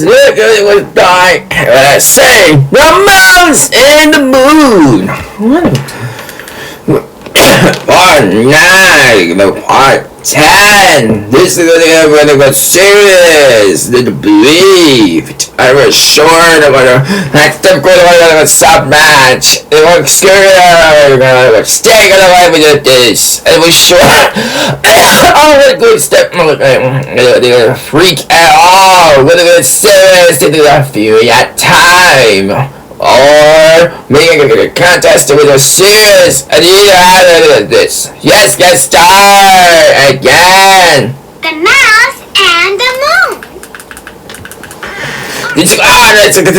look at it was like when I say the mountains and the moon. Part 9, part 10. This is gonna go serious. Didn't believe it. I was sure that next time gonna stop match. It was sure I'm gonna stay gonna with this. I was sure. I'm gonna go step. I'm gonna freak at all. We're gonna serious to do a few at time. Or making a contest with a serious idea out of this. Yes, get started again. The mouse and the moon. Did you? That's the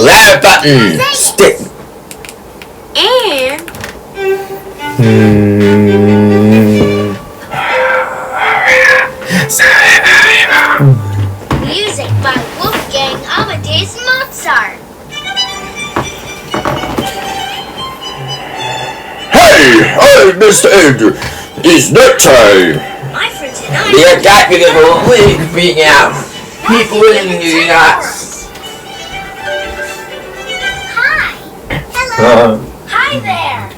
left button. Stick. And music by Wolfgang Amadeus Mozart. Hey, Mr. Andrew, it's nap time. My friends and I. They got me little freaking out. People living in the nuts. Hi. Hello. Hi there.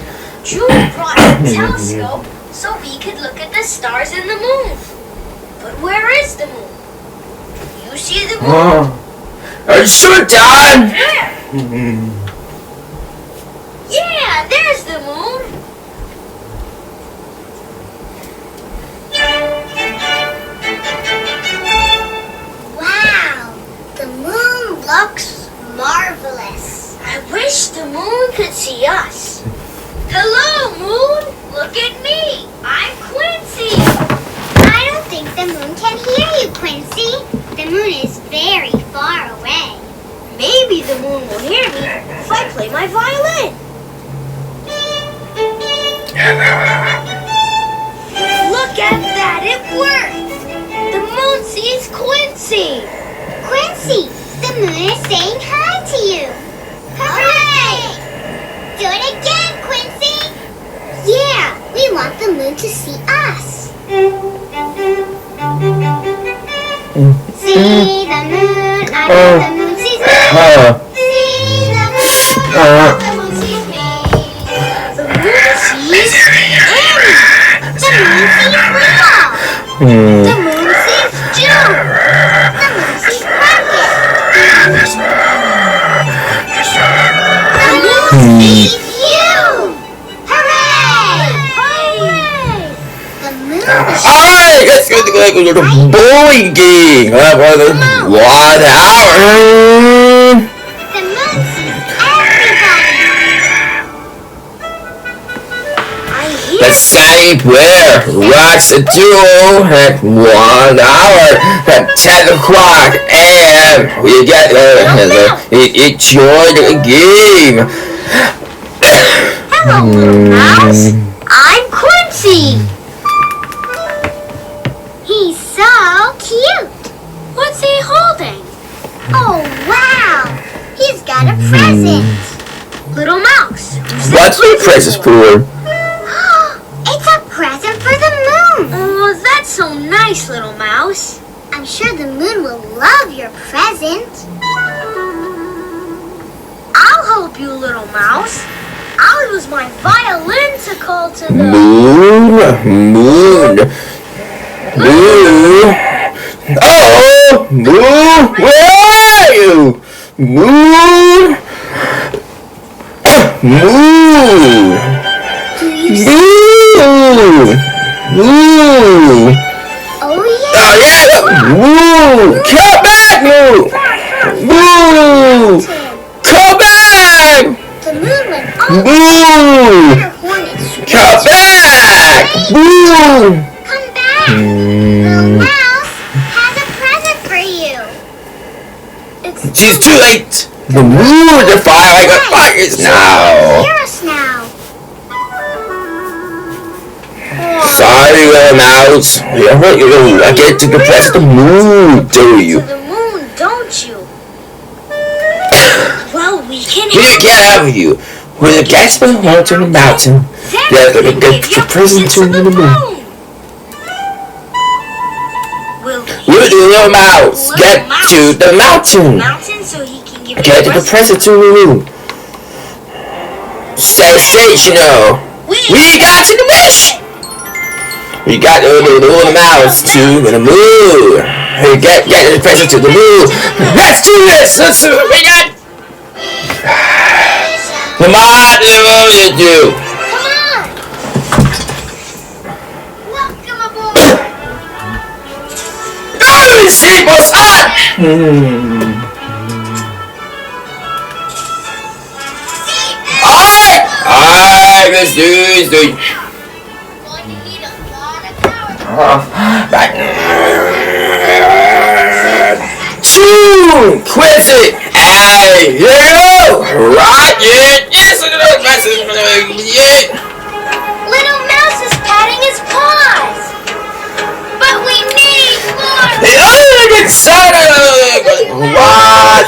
Julie brought a telescope so we could look at the stars and the moon. But where is the moon? You see the moon? Are you sure, Don? Where? Yeah, there's the moon. Wow, the moon looks marvelous. I wish the moon could see us. Hello, moon. Look at me. I'm Quincy. I don't think the moon can hear you, Quincy. The moon is very far away. Maybe the moon will hear me if I play my violin. Look at that, it worked! The moon sees Quincy! Quincy, the moon is saying hi to you! Hooray! Do it again, Quincy! Yeah, we want the moon to see us! See the moon, I know the moon sees me! See the moon, I know the moon sees me! The moon sees Annie! The moon sees Leo! The moon sees June! The moon sees Margaret! The moon sees you! Hooray! Hooray! The moon is Alright, let's go to the bowling game. 1 hour. The moon sees everybody! I hear The sunny prayer rocks a duel at 1 hour at 10 o'clock and we get enjoy the game. Hello, little mouse. I'm Quincy. He's so cute. What's he holding? Oh, wow. He's got a present. Little mouse. What's my present for? It's a present for the moon. Oh, that's so nice, little mouse. I'm sure the moon will love your present. I'll help you, little mouse. I'll use my violin to call to the Moon. Oh, Moon, where are you? Moon. Moon. Do you see? Moon. Oh, yeah. Oh yeah! Moon! Come back, Moon! Moon! Come back! The moon went all Moon! her hornets. Come back! Moon! Come back. Little mouse has a present for you. It's She's too late! The moon, the fire fires now! Hear us now. Sorry, little mouse. You get to the press the moon, do you? To the moon, don't you? Well, we can We can't have you. We're the guests from home to the mountain. Yeah, they're gonna get the present to the moon. Will You do, little mouse. Get to the mountain. Mountain so he can give Get the present to Lulu. Sensational. We got to the wish. We got the little mouse to the moon. We get the present to the moon. Let's do this. Let's do it. We got. Come on, Lulu, do. Come on. Welcome aboard. Oh, see what's up. Alright, let's do this. Going to need a lot of power. Two, Quincy, hey, you, Rocket, yes, Little Mouse is patting his paws. But we need more. What?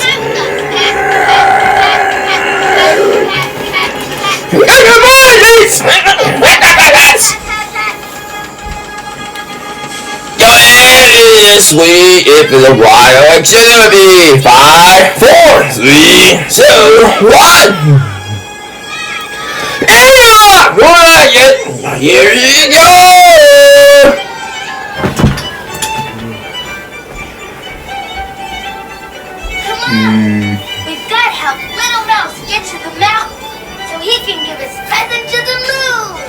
Sweet if the wild should be 5, 4, 3, 2, 1. And here you go. Come on. We've got to help Little Mouse get to the mountain so he can give his present to the moon.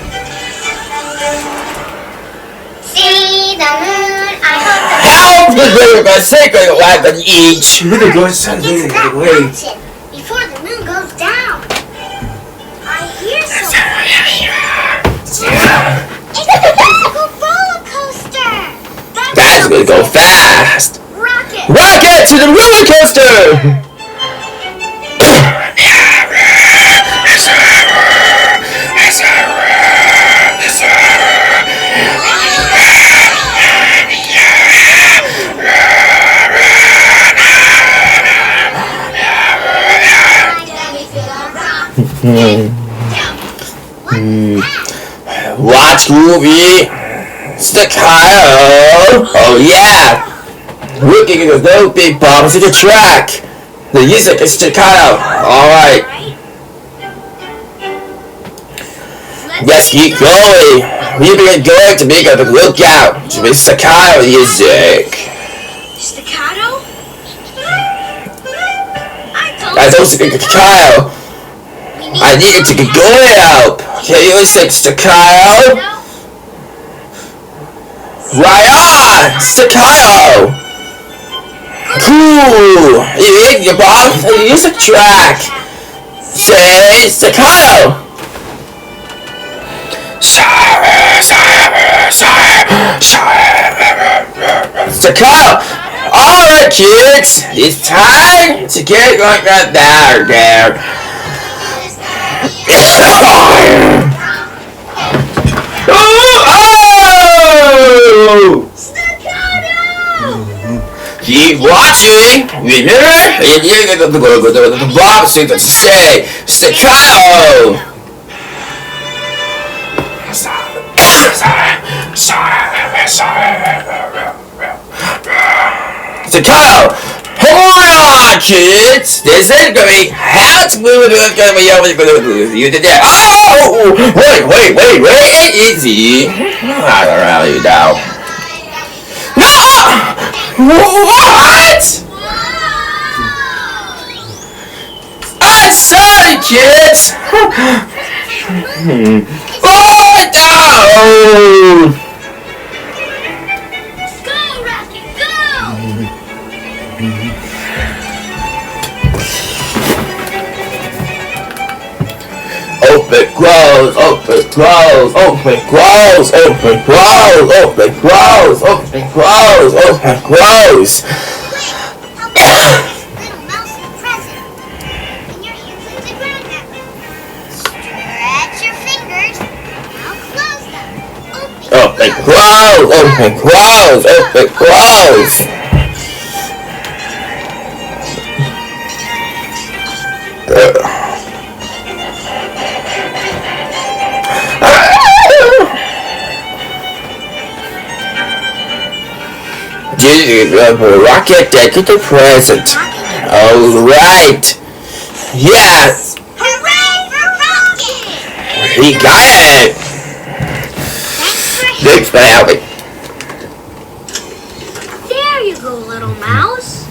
See the moon, I hope the Help the secret weapon each. get to that mountain before the moon goes down. I hear something. It's a bicycle roller coaster. That's gonna go fast. Rocket. Rocket to the roller coaster. Watch movie. Staccato. Oh yeah. Looking at those big bombs at the track. The music is staccato. Alright. Let's keep going. We've been going to make a lookout to make staccato music. Staccato? I don't speak staccato. I need to get going up. Can you sing staccato? Right on! Staccato! Cool! You hit your bomb for the music track! Say staccato! Staccato! Alright kids! It's time to get like that there. Oh! Keep watching. Remember, the Bob thing to say staccato. Staccato. Hold on, kids. This is gonna be how to move you did that. Oh! Wait, easy. I don't really know. No! What? I'm sorry, kids. Oh no! Go, Rocket, go! Open, close, open, close, open, close, open, close, open, close, open, close, open, close. Little Mouse is present. And your hands into ground now. Stretch your fingers. Now close them. Open, close, open, close, open, close. Rocket, take it to present. Alright. Yes! Hooray for Rocket! He got it! Thanks for Thanks for helping. There you go, little mouse.